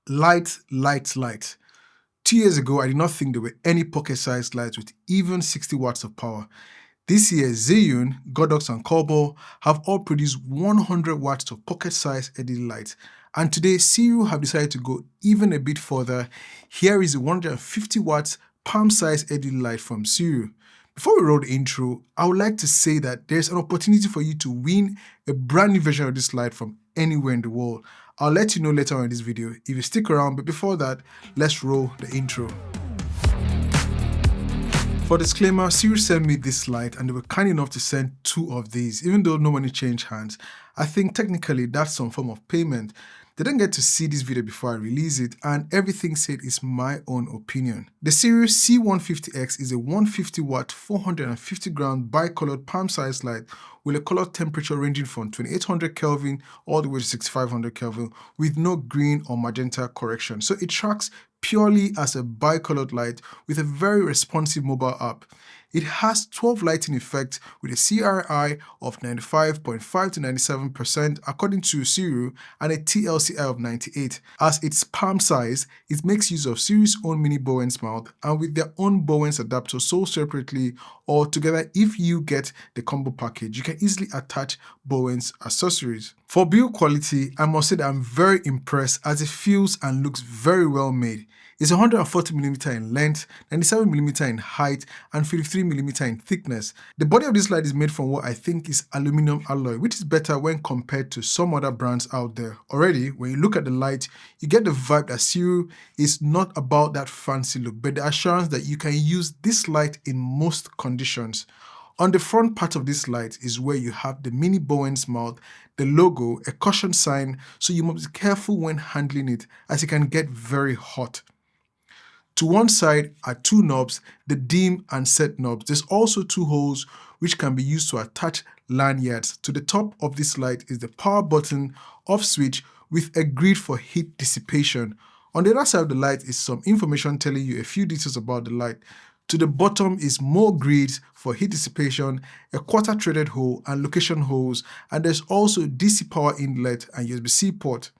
Light. 2 years ago, I did not think there were any pocket-sized lights with even 60 watts of power. This year, Zhiyun, Godox, and Cobalt have all produced 100 watts of pocket-sized LED lights. And today, Seiru have decided to go even a bit further. Here is a 150 watts palm-sized LED light from Seiru. Before we roll the intro, I would like to say that there's an opportunity for you to win a brand new version of this light from anywhere in the world. I'll let you know later on in this video if you stick around, but before that, let's roll the intro. For disclaimer, Seiru sent me this light and they were kind enough to send 2 of these, even though no money changed hands. I think technically that's some form of payment. They didn't get to see this video before I release it, and everything said is my own opinion. The Seiru C150X is a 150 watt 450 gram bicolored palm-sized light with a color temperature ranging from 2800 Kelvin all the way to 6500 Kelvin with no green or magenta correction. So it tracks purely as a bicolored light with a very responsive mobile app. It has 12 lighting effects with a CRI of 95.5 to 97% according to Seiru and a TLCI of 98. As its palm size, it makes use of Seiru's own mini Bowens mount and with their own Bowens adapter sold separately or together. If you get the combo package, you can easily attach Bowens accessories. For build quality, I must say that I'm very impressed as it feels and looks very well made. It's 140mm in length, 97mm in height, and 53mm in thickness. The body of this light is made from what I think is aluminum alloy, which is better when compared to some other brands out there. Already, when you look at the light, you get the vibe that Seiru is not about that fancy look, but the assurance that you can use this light in most conditions. On the front part of this light is where you have the mini Bowens mount, the logo, a caution sign, so you must be careful when handling it as it can get very hot. To one side are 2 knobs, the dim and set knobs. There's also 2 holes which can be used to attach lanyards. To the top of this light is the power button, off switch with a grid for heat dissipation. On the other side of the light is some information telling you a few details about the light. To the bottom is more grids for heat dissipation, a quarter threaded hole and location holes, and there's also DC power inlet and USB-C port.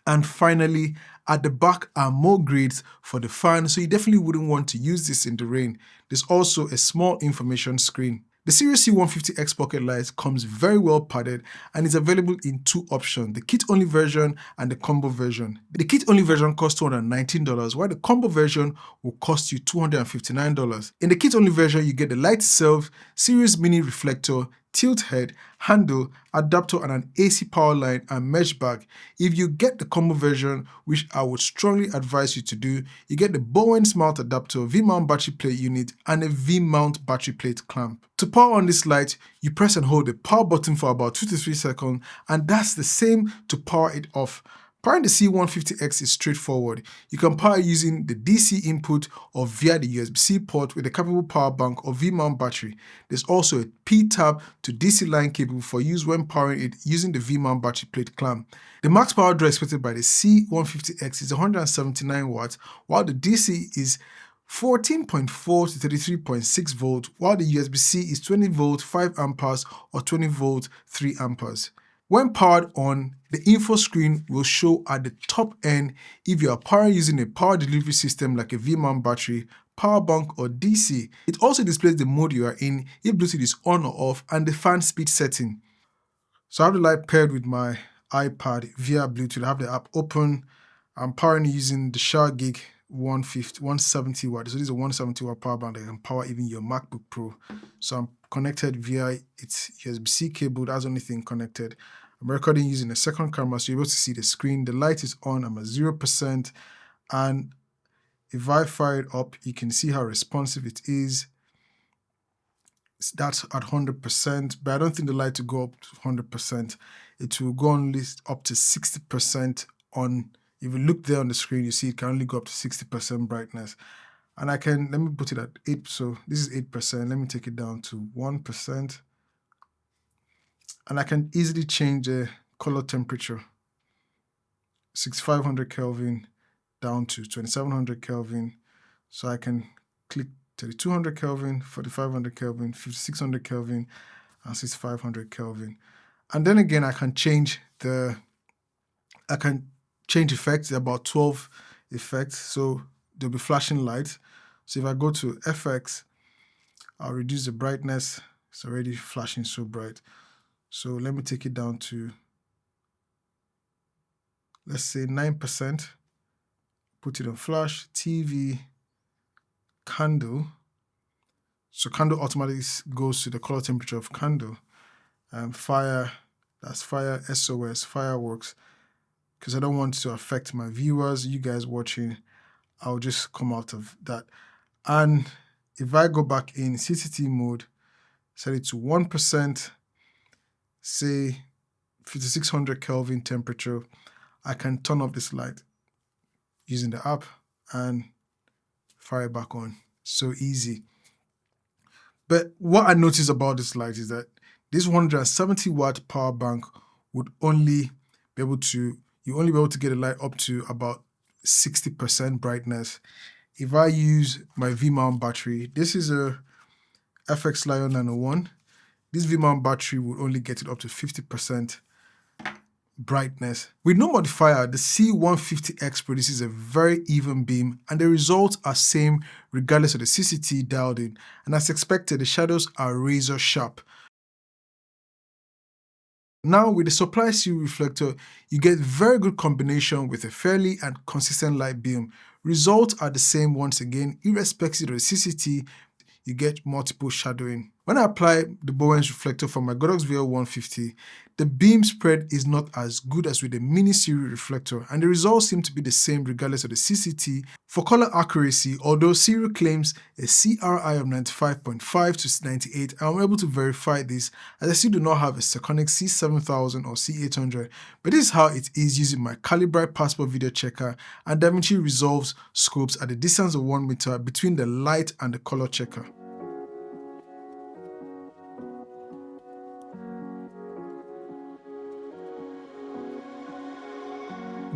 And finally, at the back are more grids for the fan, so you definitely wouldn't want to use this in the rain. There's also a small information screen. The Seiru C150X pocket light comes very well padded and is available in 2 options, the kit-only version and the combo version. The kit-only version costs $219, while the combo version will cost you $259. In the kit-only version, you get the light itself, Seiru's mini reflector, tilt head, handle, adapter and an AC power line and mesh bag. If you get the combo version, which I would strongly advise you to do, you get the Bowens mount adapter, V-mount battery plate unit and a V-mount battery plate clamp. To power on this light, you press and hold the power button for about 2 to 3 seconds, and that's the same to power it off. Powering the C150X is straightforward. You can power using the DC input or via the USB-C port with a capable power bank or V-mount battery. There's also a P-tab to DC line cable for use when powering it using the V-mount battery plate clamp. The max power draw expected by the C150X is 179 watts, while the DC is 14.4 to 33.6 volt, while the USB-C is 20 volt 5 amperes or 20 volt 3 amperes. When powered on, the info screen will show at the top end if you are powering using a power delivery system like a V-mount battery, power bank or DC. It also displays the mode you are in, if Bluetooth is on or off, and the fan speed setting. So I have the light paired with my iPad via Bluetooth. I have the app open. I'm powering using the SharGig 170 watt. So this is a 170 watt power bank that can power even your MacBook Pro. So I'm connected via its USB-C cable. That's the only thing connected. I'm recording using a second camera, so you're able to see the screen. The light is on. I'm at 0%. And if I fire it up, you can see how responsive it is. That's at 100%, but I don't think the light will go up to 100%. It will go only up to 60% on. If you look there on the screen, you see it can only go up to 60% brightness. And let me put it at 8, so this is 8%. Let me take it down to 1%. And I can easily change the color temperature. 6500 Kelvin down to 2700 Kelvin. So I can click 3200 Kelvin, 4500 Kelvin, 5600 Kelvin, and 6500 Kelvin. And then again, I can change change effects, about 12 effects, so they'll be flashing light. So if I go to FX, I'll reduce the brightness. It's already flashing so bright. So let me take it down to, let's say 9%. Put it on flash, TV, candle. So candle automatically goes to the color temperature of candle. Fire, that's fire, SOS, fireworks. Because I don't want to affect my viewers, you guys watching. I'll just come out of that. And if I go back in CCT mode, set it to 1%, say 5600 Kelvin temperature, I can turn off this light using the app and fire it back on. So easy. But what I noticed about this light is that this 170 watt power bank would only be able to, you only be able to get a light up to about 60% brightness. If I use my V-mount battery, this is a FX Lion 901. This V-mount battery would only get it up to 50% brightness. With no modifier, the C150X produces a very even beam and the results are same regardless of the CCT dialed in. And as expected, the shadows are razor sharp. Now with the supply series reflector, you get very good combination with a fairly and consistent light beam. Results are the same once again, irrespective of the CCT, you get multiple shadowing. When I apply the Bowens reflector from my Godox VL150, the beam spread is not as good as with the mini series reflector, and the results seem to be the same regardless of the CCT. For color accuracy, although Siri claims a CRI of 95.5 to 98, I'm able to verify this as I still do not have a Sekonic C7000 or C800, but this is how it is using my Calibrite Passport video checker, and DaVinci resolves scopes at a distance of 1 meter between the light and the color checker.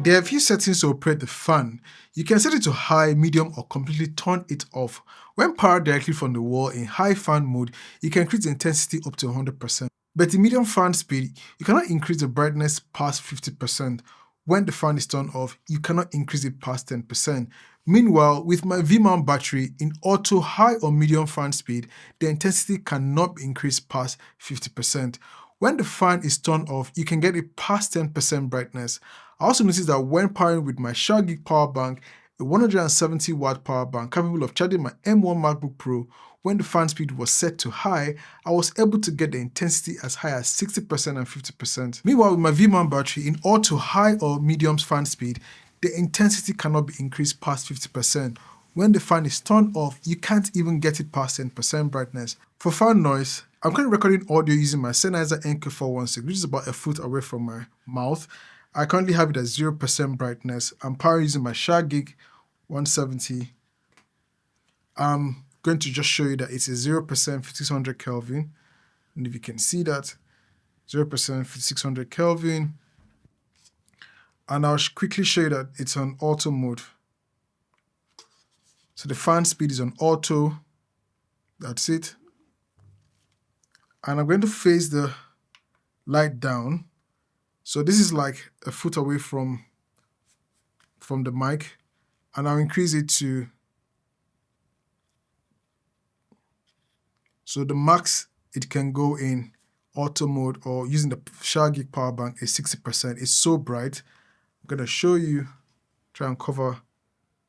There are a few settings to operate the fan. You can set it to high, medium, or completely turn it off. When powered directly from the wall in high fan mode, you can increase the intensity up to 100%. But in medium fan speed, you cannot increase the brightness past 50%. When the fan is turned off, you cannot increase it past 10%. Meanwhile, with my V-mount battery in auto high or medium fan speed, the intensity cannot be increased past 50%. When the fan is turned off, you can get it past 10% brightness. I also noticed that when powering with my Shark power bank, a 170 watt power bank capable of charging my M1 MacBook Pro, when the fan speed was set to high, I was able to get the intensity as high as 60% and 50%. Meanwhile, with my V-mount battery in auto high or medium fan speed, the intensity cannot be increased past 50%. When the fan is turned off, you can't even get it past 10% brightness. For fan noise, I'm currently recording audio using my Sennheiser MK416, which is about a foot away from my mouth. I currently have it at 0% brightness. I'm powering using my Shark 170. I'm going to just show you that it's a 0% 5600 Kelvin. And if you can see that, 0% 5600 Kelvin. And I'll quickly show you that it's on auto mode. So the fan speed is on auto. That's it. And I'm going to face the light down. So this is like a foot away from the mic. And I'll increase it to, so the max it can go in auto mode or using the Shark power bank is 60%. It's so bright. I'm going to show you, try and cover.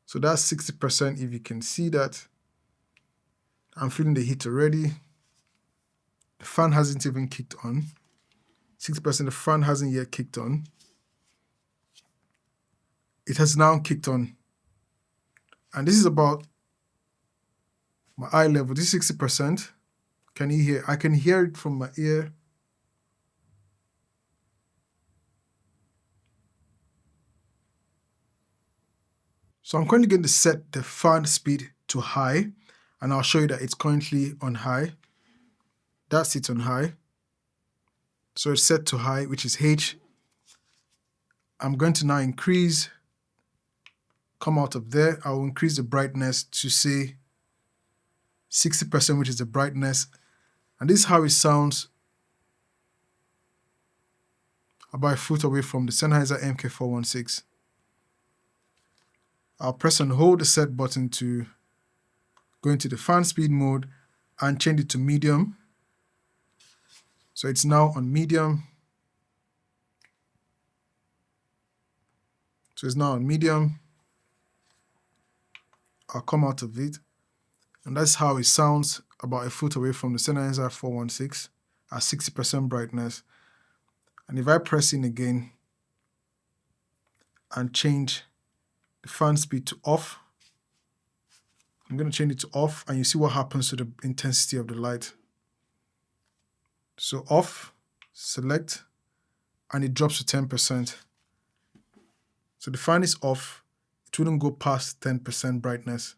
So that's 60% if you can see that. I'm feeling the heat already. The fan hasn't even kicked on. 60% the fan hasn't yet kicked on. It has now kicked on. And this is about my eye level. This is 60%. Can you hear? I can hear it from my ear. So I'm currently going to set the fan speed to high, and I'll show you that it's currently on high. That's it on high. So it's set to high, which is H. I'm going to now increase, come out of there. I will increase the brightness to say 60%, which is the brightness. And this is how it sounds about a foot away from the Sennheiser MK416. I'll press and hold the set button to go into the fan speed mode and change it to medium. So it's now on medium. So it's now on medium. I'll come out of it. And that's how it sounds about a foot away from the Sennheiser 416 at 60% brightness. And if I press in again and change the fan speed to off, I'm going to change it to off, and you see what happens to the intensity of the light. So off, select, and it drops to 10%. So the fan is off, it wouldn't go past 10% brightness.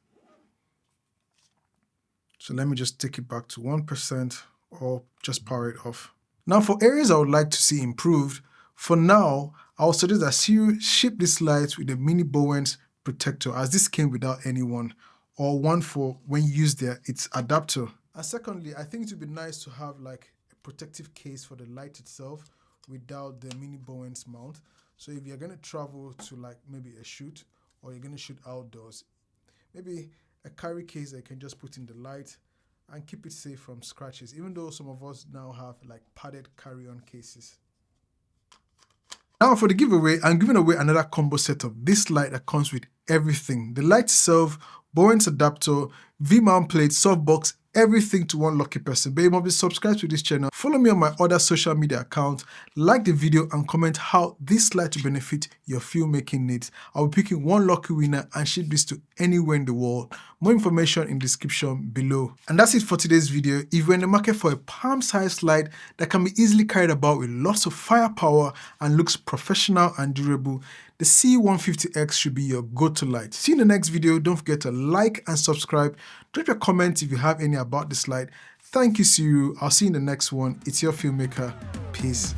So let me just take it back to 1% or just power it off. Now for areas I would like to see improved, for now, I would suggest that Siri ship this light with a mini Bowens protector, as this came without any one, or one for when you use its adapter. And secondly, I think it would be nice to have like a protective case for the light itself without the mini Bowens mount. So if you're going to travel to like maybe a shoot, or you're going to shoot outdoors, maybe a carry case that you can just put in the light and keep it safe from scratches, even though some of us now have like padded carry-on cases. Now for the giveaway, I'm giving away another combo setup. This light that comes with everything. The light itself, Bowens adapter, V-mount plate, softbox, everything to one lucky person. But you must be subscribed to this channel. Follow me on my other social media accounts, like the video and comment how this light will benefit your filmmaking needs. I'll be picking one lucky winner and ship this to anywhere in the world. More information in the description below. And that's it for today's video. If you're in the market for a palm-sized light that can be easily carried about with lots of firepower and looks professional and durable, the C150X should be your go-to light. See you in the next video. Don't forget to like and subscribe. Drop your comments if you have any about this light. Thank you, Siri. I'll see you in the next one. It's your filmmaker. Peace.